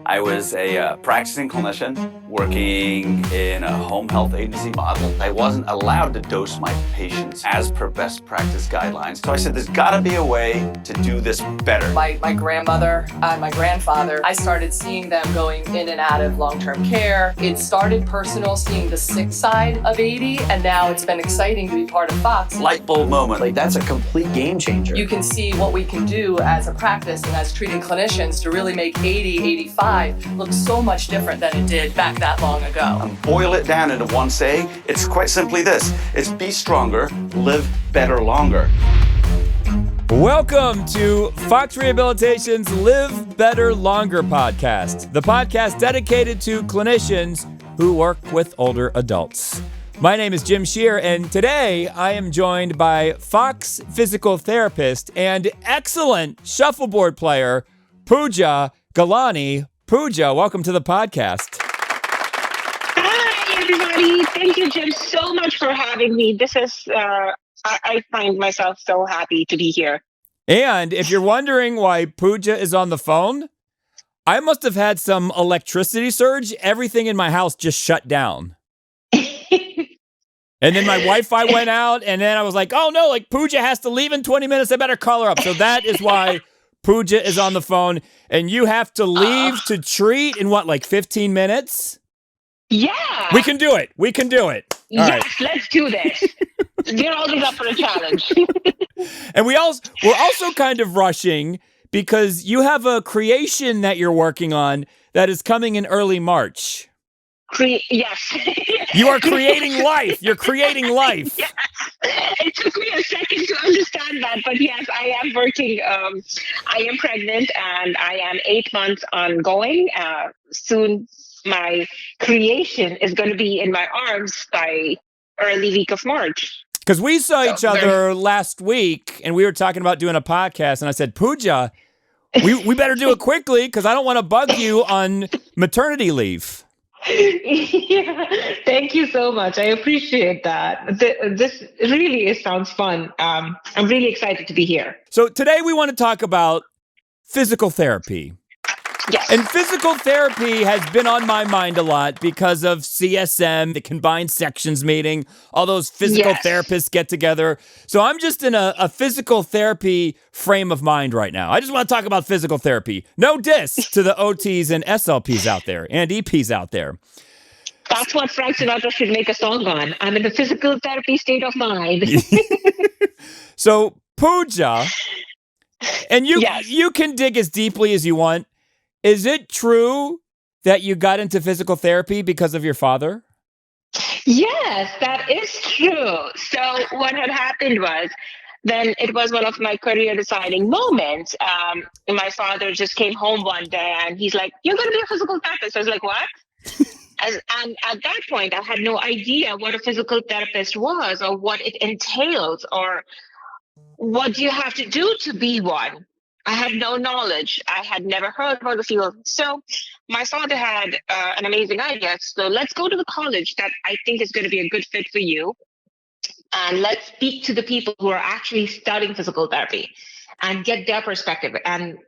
I was a practicing clinician working in a home health agency model. I wasn't allowed to dose my patients as per best practice guidelines. So I said, there's gotta be a way to do this better. My grandmother and my grandfather, I started seeing them going in and out of long-term care. It started personal, seeing the sick side of 80, and now it's been exciting to be part of Fox. Light bulb moment. Like, that's a complete game changer. You can see what we can do as a practice and as treating clinicians to really make 80, 85 look so much different than it did back that long ago. And boil it down into one saying, it's quite simply this. It's be stronger, live better longer. Welcome to Fox Rehabilitation's Live Better Longer podcast, the podcast dedicated to clinicians who work with older adults. My name is Jim Shear, and today I am joined by Fox physical therapist and excellent shuffleboard player, Pooja Ghelani. Pooja, welcome to the podcast. Hi, everybody. Thank you, Jim, so much for having me. This is, I find myself so happy to be here. And if you're wondering why Pooja is on the phone, I must have had some electricity surge. Everything in my house just shut down. And then my Wi-Fi went out, and then I was like, oh no, like Pooja has to leave in 20 minutes. I better call her up. So that is why Pooja is on the phone, and you have to leave to treat in what, like 15 minutes? Yeah. We can do it. We can do it. All yes, right. Let's do this. We're always up for a challenge. And we're also kind of rushing because you have a creation that you're working on that is coming in early March. Yes. You are creating life. You're creating life. Yes. It took me a second to understand that, but yes, I am working. I am pregnant and I am 8 months ongoing. Soon my creation is going to be in my arms by early week of March. Because we saw each other last week and we were talking about doing a podcast, and I said, Pooja, we better do it quickly because I don't want to bug you on maternity leave. Yeah, thank you so much. I appreciate that. This really sounds fun. I'm really excited to be here. So today we want to talk about physical therapy. Yes. And physical therapy has been on my mind a lot because of CSM, the combined sections meeting, all those physical therapists get together. So I'm just in a physical therapy frame of mind right now. I just want to talk about physical therapy. No diss to the OTs and SLPs out there and EPs out there. That's what Frank Sinatra should make a song on. I'm in a physical therapy state of mind. So Pooja, and you can dig as deeply as you want. Is it true that you got into physical therapy because of your father? Yes, that is true. So what had happened was, then it was one of my career deciding moments. My father just came home one day and he's like, you're going to be a physical therapist. I was like, what? And at that point, I had no idea what a physical therapist was or what it entails or what do you have to do to be one. I had no knowledge. I had never heard about the field. So my father had an amazing idea. So let's go to the college that I think is going to be a good fit for you. And let's speak to the people who are actually studying physical therapy and get their perspective. And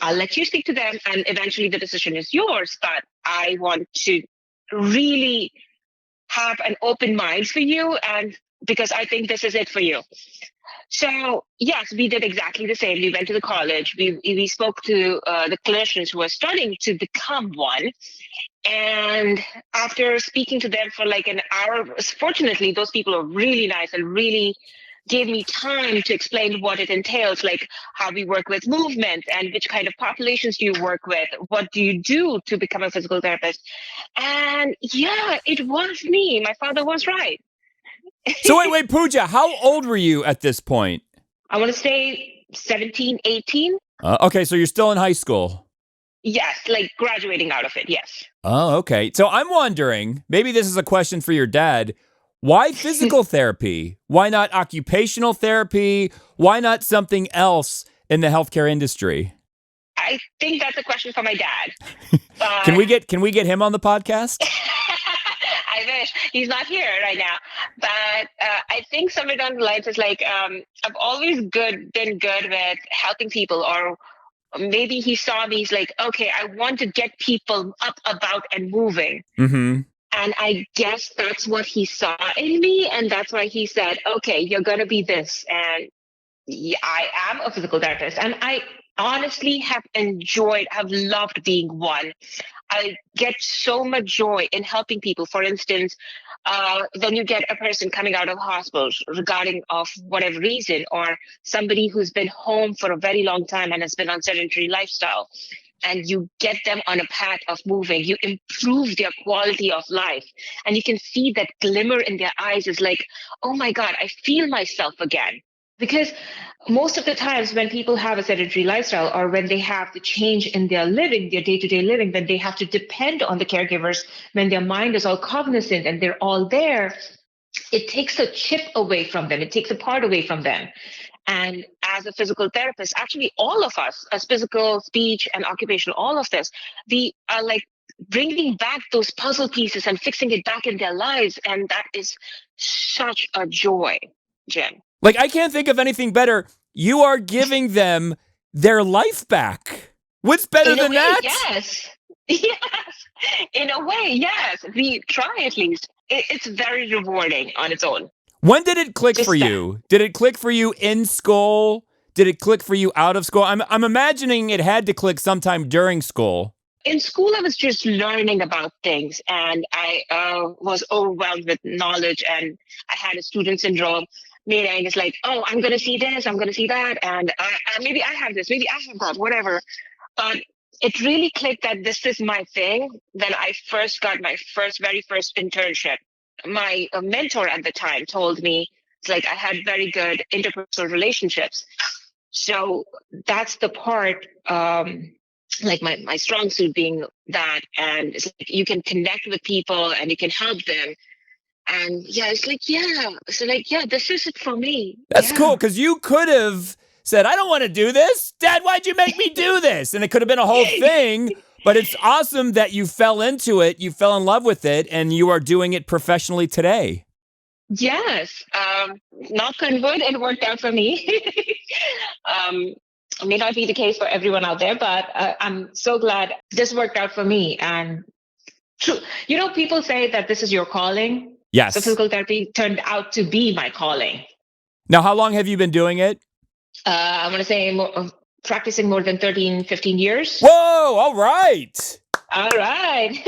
I'll let you speak to them. And eventually the decision is yours. But I want to really have an open mind for you. And because I think this is it for you. So, yes, we did exactly the same. We went to the college. We spoke to the clinicians who were studying to become one. And after speaking to them for like an hour, fortunately, those people are really nice and really gave me time to explain what it entails, like how we work with movement and which kind of populations do you work with? What do you do to become a physical therapist? And yeah, it was me. My father was right. So wait, Pooja, how old were you at this point? I want to say 17, 18. Okay, so you're still in high school. Yes, like graduating out of it, yes. Oh, okay. So I'm wondering, maybe this is a question for your dad. Why physical therapy? Why not occupational therapy? Why not something else in the healthcare industry? I think that's a question for my dad. Can we get him on the podcast? I wish. He's not here right now. But I think somewhere down the lines is like, I've always been good with helping people or maybe he saw me, he's like, okay, I want to get people up, about, and moving. Mm-hmm. And I guess that's what he saw in me. And that's why he said, okay, you're going to be this. And yeah, I am a physical therapist. And I honestly have loved being one. I get so much joy in helping people. For instance, when you get a person coming out of hospital regarding of whatever reason, or somebody who's been home for a very long time and has been on sedentary lifestyle, and you get them on a path of moving, you improve their quality of life. And you can see that glimmer in their eyes is like, oh my God, I feel myself again. Because most of the times when people have a sedentary lifestyle, or when they have to change in their living, their day-to-day living, when they have to depend on the caregivers, when their mind is all cognizant and they're all there, it takes a chip away from them. It takes a part away from them. And as a physical therapist, actually all of us, as physical, speech, and occupational, all of this, we are like bringing back those puzzle pieces and fixing it back in their lives. And that is such a joy, Jim. Like, I can't think of anything better. You are giving them their life back. What's better In a than way, that? yes. Yes. In a way, yes. We try at least. It's very rewarding on its own. When did it click Just for that. you? Did it click for you in school? Did it click for you out of school? I'm imagining it had to click sometime during school. In school, I was just learning about things, and I was overwhelmed with knowledge, and I had a student syndrome, meaning it's like, oh, I'm going to see this, I'm going to see that, and maybe I have this, maybe I have that, whatever. But it really clicked that this is my thing when I first got my very first internship. My mentor at the time told me, it's like I had very good interpersonal relationships. So that's the part, like my strong suit being that. And it's like you can connect with people and you can help them. And yeah, it's like, yeah. So like, yeah, this is it for me. That's Yeah. cool, because you could have said, I don't want to do this. Dad, why'd you make me do this? And it could have been a whole thing, but it's awesome that you fell into it, you fell in love with it, and you are doing it professionally today. Yes. Knock on wood, it worked out for me. It may not be the case for everyone out there, but I'm so glad this worked out for me. And true, people say that this is your calling. Yes. So physical therapy turned out to be my calling. Now, how long have you been doing it? I want to say practicing more than 13, 15 years. Whoa, all right. All right.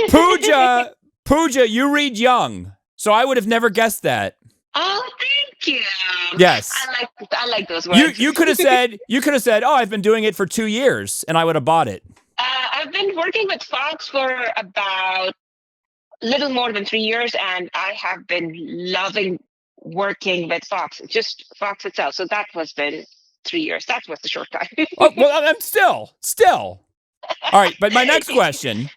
Pooja, you read young. So I would have never guessed that. Oh, thank you. Yes. I like those words. You could have said, oh, I've been doing it for 2 years, and I would have bought it. I've been working with Fox for about little more than 3 years, and I have been loving working with Fox, just Fox itself. So that was been 3 years. That was the short time. Oh, well, I'm still. All right, but my next question,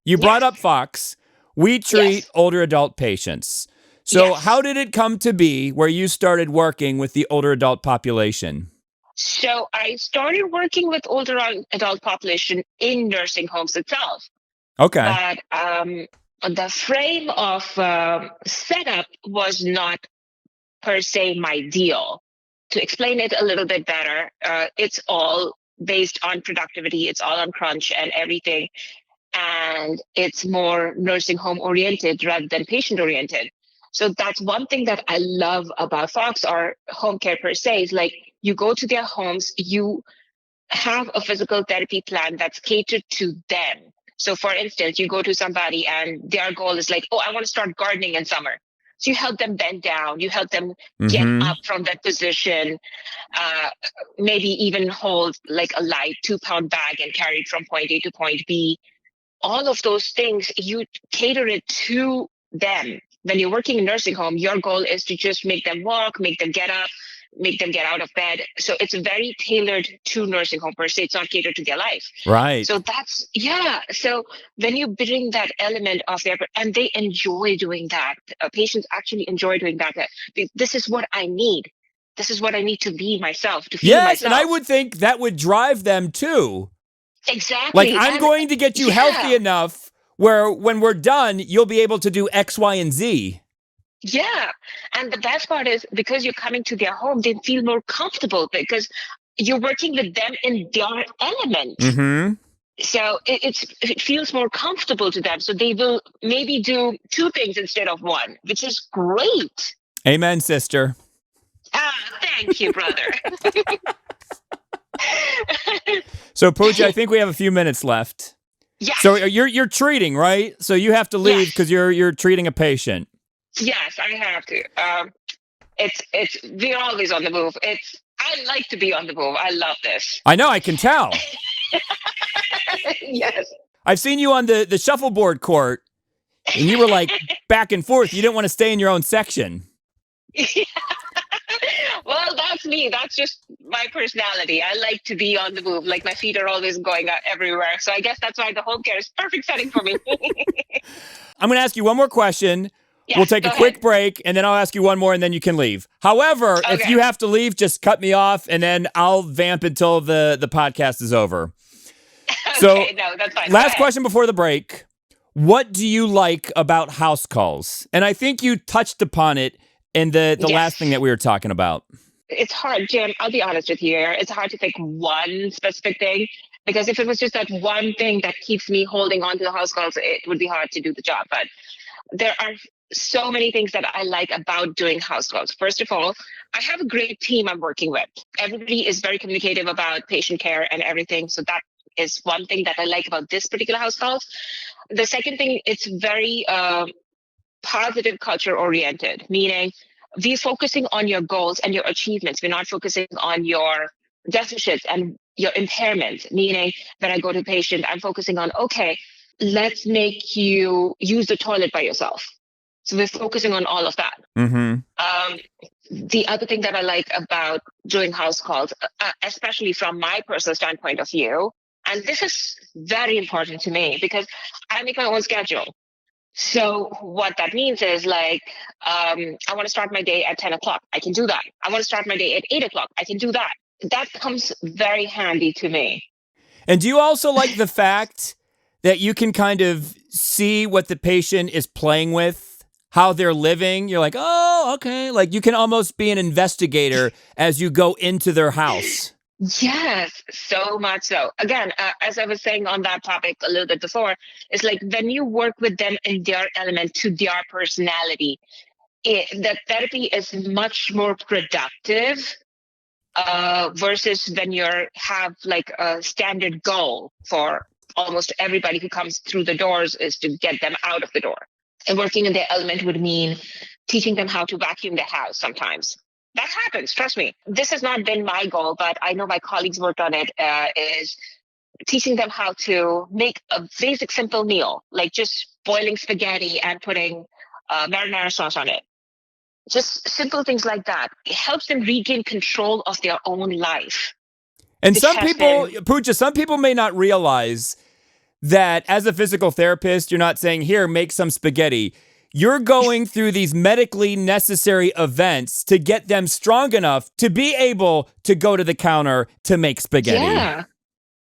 you brought up Fox. We treat older adult patients. So how did it come to be where you started working with the older adult population? So I started working with older adult population in nursing homes itself. Okay. But the frame of setup was not per se my deal. To explain it a little bit better, it's all based on productivity. It's all on crunch and everything. And it's more nursing home oriented rather than patient oriented. So that's one thing that I love about Fox or home care per se is like you go to their homes, you have a physical therapy plan that's catered to them. So for instance, you go to somebody and their goal is like, oh, I want to start gardening in summer. So you help them bend down, you help them get up from that position, maybe even hold like a light 2-pound bag and carry it from point A to point B. All of those things, you cater it to them. When you're working in nursing home, your goal is to just make them walk, make them get up, make them get out of bed. So it's very tailored to nursing home per se. It's not catered to their life. Right. So that's, So when you bring that element of their, and they enjoy doing that, patients actually enjoy doing that. This is what I need. This is what I need to be myself, to feel myself. Yes, and I would think that would drive them too. Exactly. Like, I'm going to get you healthy enough where when we're done, you'll be able to do X, Y, and Z. Yeah. And the best part is because you're coming to their home, they feel more comfortable because you're working with them in their element. Mm-hmm. So it feels more comfortable to them. So they will maybe do two things instead of one, which is great. Amen, sister. Thank you, brother. So, Pooja, I think we have a few minutes left. Yes. So you're treating, right? So you have to leave because you're treating a patient. Yes, I have to. We're always on the move. I like to be on the move. I love this. I know, I can tell. Yes. I've seen you on the shuffleboard court, and you were like back and forth. You didn't want to stay in your own section. Well, that's me. That's just my personality. I like to be on the move. Like my feet are always going out everywhere. So I guess that's why the home care is perfect setting for me. I'm going to ask you one more question. Yes, we'll take a go quick ahead. break, and then I'll ask you one more, and then you can leave. However, if Okay. you have to leave, just cut me off, and then I'll vamp until the podcast is over. So, Okay, no, that's fine. last question before the break. What do you like about house calls? And I think you touched upon it in the Yes. last thing that we were talking about. It's hard, Jim. I'll be honest with you here. It's hard to pick one specific thing because if it was just that one thing that keeps me holding on to the house calls, it would be hard to do the job. But there are so many things that I like about doing house calls. First of all, I have a great team I'm working with. Everybody is very communicative about patient care and everything. So that is one thing that I like about this particular house calls. The second thing, it's very positive culture oriented, meaning we're focusing on your goals and your achievements. We're not focusing on your deficits and your impairments, meaning when I go to a patient, I'm focusing on, okay, let's make you use the toilet by yourself. So we're focusing on all of that. Mm-hmm. The other thing that I like about doing house calls, especially from my personal standpoint of view, and this is very important to me because I make my own schedule. So what that means is like, I want to start my day at 10 o'clock. I can do that. I want to start my day at 8 o'clock. I can do that. That comes very handy to me. And do you also like the fact that you can kind of see what the patient is playing with, how they're living? You're like, oh, okay. Like you can almost be an investigator as you go into their house. Yes, so much so. Again, as I was saying on that topic a little bit before, it's like when you work with them in their element to their personality, the therapy is much more productive versus when you have like a standard goal for almost everybody who comes through the doors is to get them out of the door. And working in their element would mean teaching them how to vacuum the house sometimes. That happens, trust me. This has not been my goal, but I know my colleagues worked on it, is teaching them how to make a basic simple meal, like just boiling spaghetti and putting marinara sauce on it. Just simple things like that. It helps them regain control of their own life. And Which some has people, been- Pooja, some people may not realize that as a physical therapist, you're not saying, here, make some spaghetti. You're going through these medically necessary events to get them strong enough to be able to go to the counter to make spaghetti. Yeah.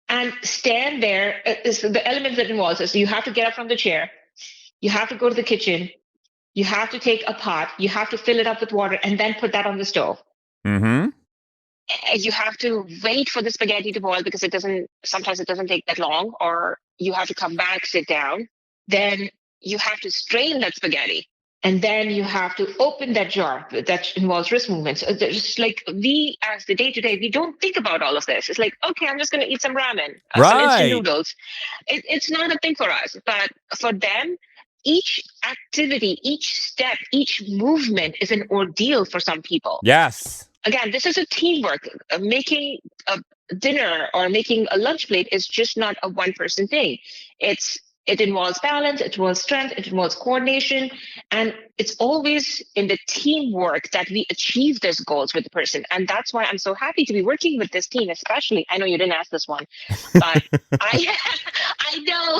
And stand there. Is the elements that involves is you have to get up from the chair. You have to go to the kitchen. You have to take a pot. You have to fill it up with water and then put that on the stove. Mm-hmm. And you have to wait for the spaghetti to boil because sometimes it doesn't take that long, or you have to come back, sit down. Then you have to strain that spaghetti. And then you have to open that jar. That involves wrist movements. Just like we, as the day-to-day, we don't think about all of this. It's like, okay, I'm just going to eat some ramen, some Right. instant noodles. It's not a thing for us. But for them, each activity, each step, each movement is an ordeal for some people. Yes. Again, this is a teamwork. Making a dinner or making a lunch plate is just not a one-person thing. It involves balance, it involves strength, it involves coordination, and it's always in the teamwork that we achieve these goals with the person. And that's why I'm so happy to be working with this team, especially. I know you didn't ask this one, but I know,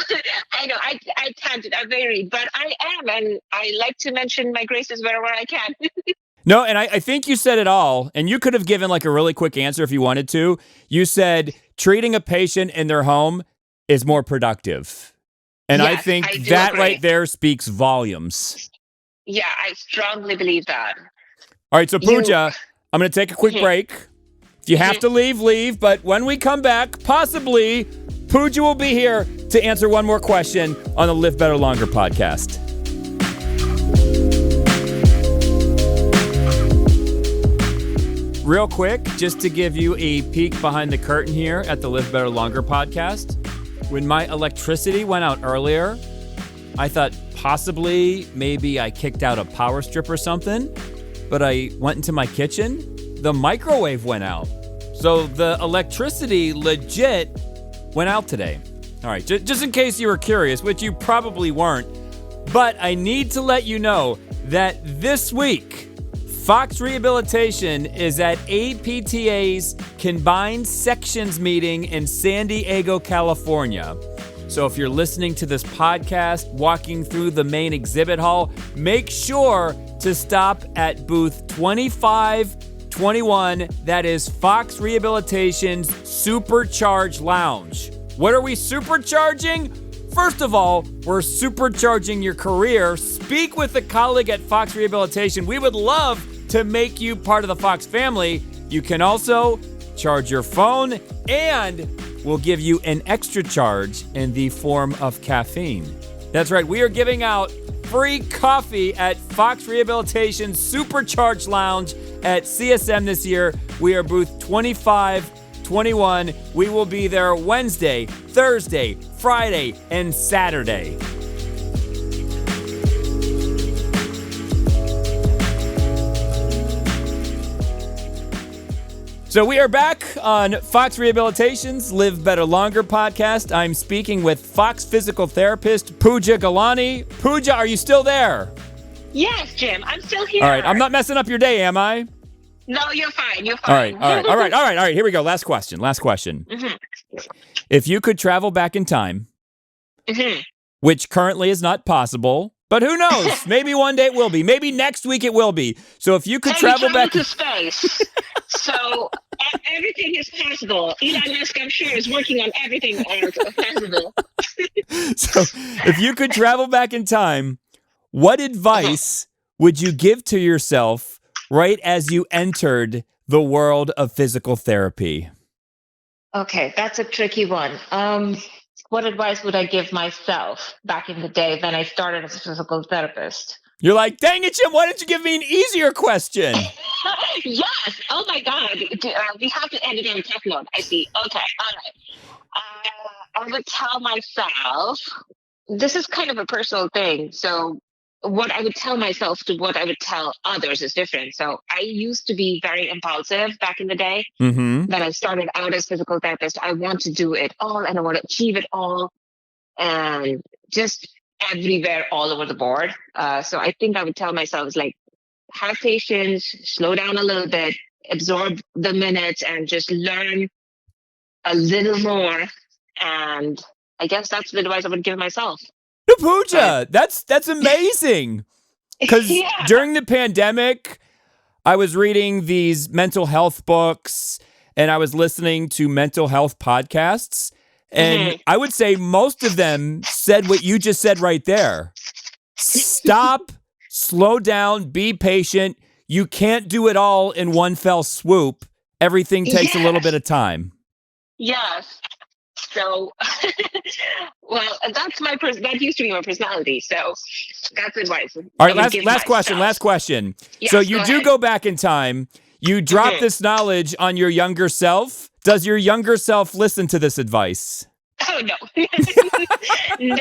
I can't, I'm very, but I am, and I like to mention my graces wherever I can. No, and I think you said it all, and you could have given like a really quick answer if you wanted to. You said treating a patient in their home is more productive. And I Yes, think I do that agree. right there speaks volumes. Yeah, I strongly believe that. All right, so Pooja, I'm going to take a quick Mhm. break. If you have to leave, leave. But when we come back, possibly Pooja will be here to answer one more question on the Live Better Longer podcast. Real quick, just to give you a peek behind the curtain here at the Live Better Longer podcast. When my electricity went out earlier, I thought possibly maybe I kicked out a power strip or something, but I went into my kitchen, the microwave went out. So the electricity legit went out today. All right, just in case you were curious, which you probably weren't, but I need to let you know that this week, Fox Rehabilitation is at APTA's Combined Sections meeting in San Diego, California. So if you're listening to this podcast, walking through the main exhibit hall, make sure to stop at booth 2521. That is Fox Rehabilitation's Supercharge Lounge. What are we supercharging? First of all, we're supercharging your career. Speak with a colleague at Fox Rehabilitation. We would love to make you part of the Fox family. You can also charge your phone, and we'll give you an extra charge in the form of caffeine. That's right, we are giving out free coffee at Fox Rehabilitation's Supercharge Lounge at CSM this year. We are booth 2521. We will be there Wednesday, Thursday, Friday, and Saturday. So we are back on Fox Rehabilitation's Live Better Longer podcast. I'm speaking with Fox physical therapist Pooja Ghelani. Pooja, are you still there? Yes, Jim, I'm still here. All right, I'm not messing up your day, am I? No, you're fine. You're fine. All right. Here we go. Last question. Mm-hmm. If you could travel back in time, which currently is not possible, but who knows? Maybe one day it will be. Maybe next week it will be. So if you could travel back to space, so everything is possible. Elon Musk, I'm sure, is working on everything possible. So if you could travel back in time, what advice would you give to yourself right as you entered the world of physical therapy? Okay, that's a tricky one. What advice would I give myself back in the day when I started as a physical therapist? You're like, dang it, Jim, why didn't you give me an easier question? Yes. Oh, my God. We have to end it on tough mode. I see. Okay. All right. I would tell myself, this is kind of a personal thing. So what I would tell myself to what I would tell others is different. So I used to be very impulsive back in the day. When I started out as physical therapist, I want to do it all and I want to achieve it all and just everywhere, all over the board. So I think I would tell myself, like, have patience, slow down a little bit, absorb the minutes and just learn a little more. And I guess that's the advice I would give myself. No, Pooja, that's amazing. Because during the pandemic, I was reading these mental health books and I was listening to mental health podcasts. And I would say most of them said what you just said right there. Stop, slow down, be patient. You can't do it all in one fell swoop. Everything takes a little bit of time. Yes. So, well, that's that used to be my personality. So that's advice. All right, last question. Yes, so you do go back in time. You drop this knowledge on your younger self. Does your younger self listen to this advice? Oh, no. No.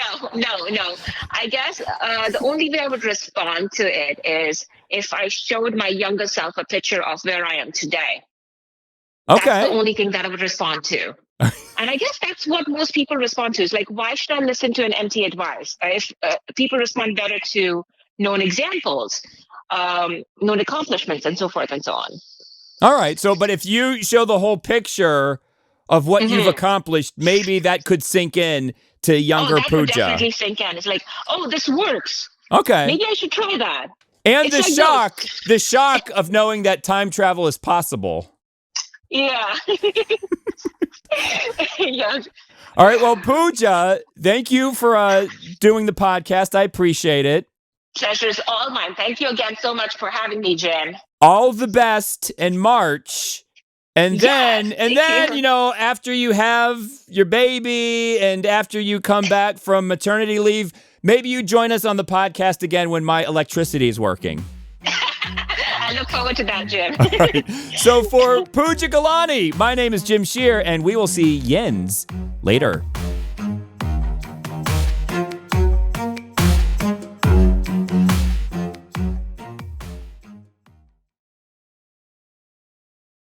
I guess the only way I would respond to it is if I showed my younger self a picture of where I am today. Okay. That's the only thing that I would respond to. And I guess that's what most people respond to. Is like, why should I listen to an empty advice? If people respond better to known examples, known accomplishments, and so forth and so on. All right. So, but if you show the whole picture of what you've accomplished, maybe that could sink in to younger that Pooja. Would definitely sink in. It's like, oh, this works. Okay. Maybe I should try that. And the shock of knowing that time travel is possible. Yeah. Yes. All right. Well, Pooja, thank you for doing the podcast. I appreciate it. Pleasure's all mine. Thank you again so much for having me, Jen. All the best in March. And then, thank you. you know, after you have your baby and after you come back from maternity leave, maybe you join us on the podcast again when my electricity is working. I look forward to that, Jim. Right. So for Pooja Ghelani, my name is Jim Shear, and we will see Jens later.